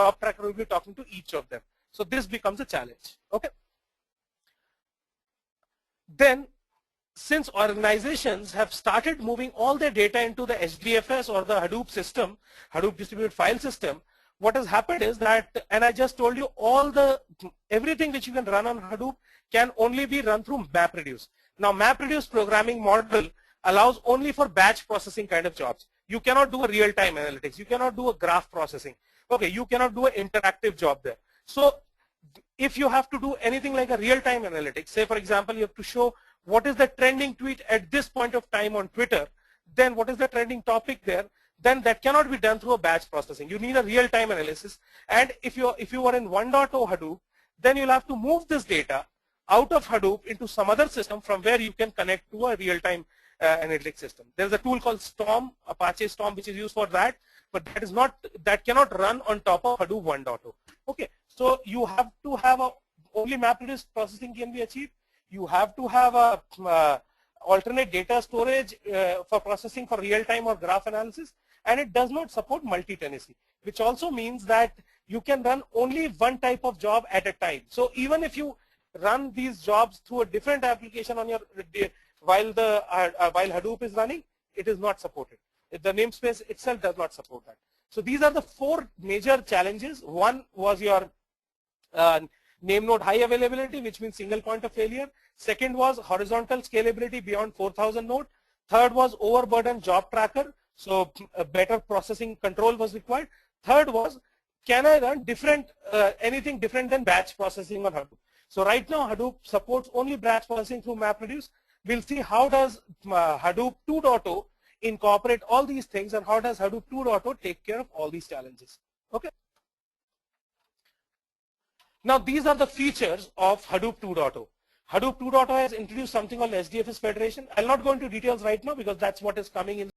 job tracker will be talking to each of them. So this becomes a challenge. Okay. Then, since organizations have started moving all their data into the HDFS or the Hadoop system, Hadoop distributed file system, what has happened is that, and I just told you, everything which you can run on Hadoop can only be run through MapReduce. Now, MapReduce programming model allows only for batch processing kind of jobs. You cannot do a real-time analytics. You cannot do a graph processing. Okay, you cannot do an interactive job there. So, if you have to do anything like a real-time analytics, say for example, you have to show what is the trending tweet at this point of time on Twitter, then what is the trending topic there, then that cannot be done through a batch processing. You need a real-time analysis. And if you are in 1.0 Hadoop, then you'll have to move this data out of Hadoop into some other system from where you can connect to a real-time analytics system. There's a tool called Storm, Apache Storm, which is used for that, but that cannot run on top of Hadoop 1.0. Okay, so you have to have only MapReduce processing can be achieved. You have to have a alternate data storage for processing for real-time or graph analysis, and it does not support multi-tenancy, which also means that you can run only one type of job at a time. So even if you run these jobs through a different application on your while Hadoop is running, it is not supported. The namespace itself does not support that. So these are the 4 major challenges. One was your name node high availability, which means single point of failure. Second was horizontal scalability beyond 4,000 node. Third was overburdened job tracker. So better processing control was required. Third was, can I run anything different than batch processing on Hadoop? So right now Hadoop supports only batch processing through MapReduce. We'll see how does Hadoop 2.0 incorporate all these things, and how does Hadoop 2.0 take care of all these challenges. Okay. Now these are the features of Hadoop 2.0. Hadoop 2.0 has introduced something called HDFS Federation. I'll not go into details right now because that's what is coming in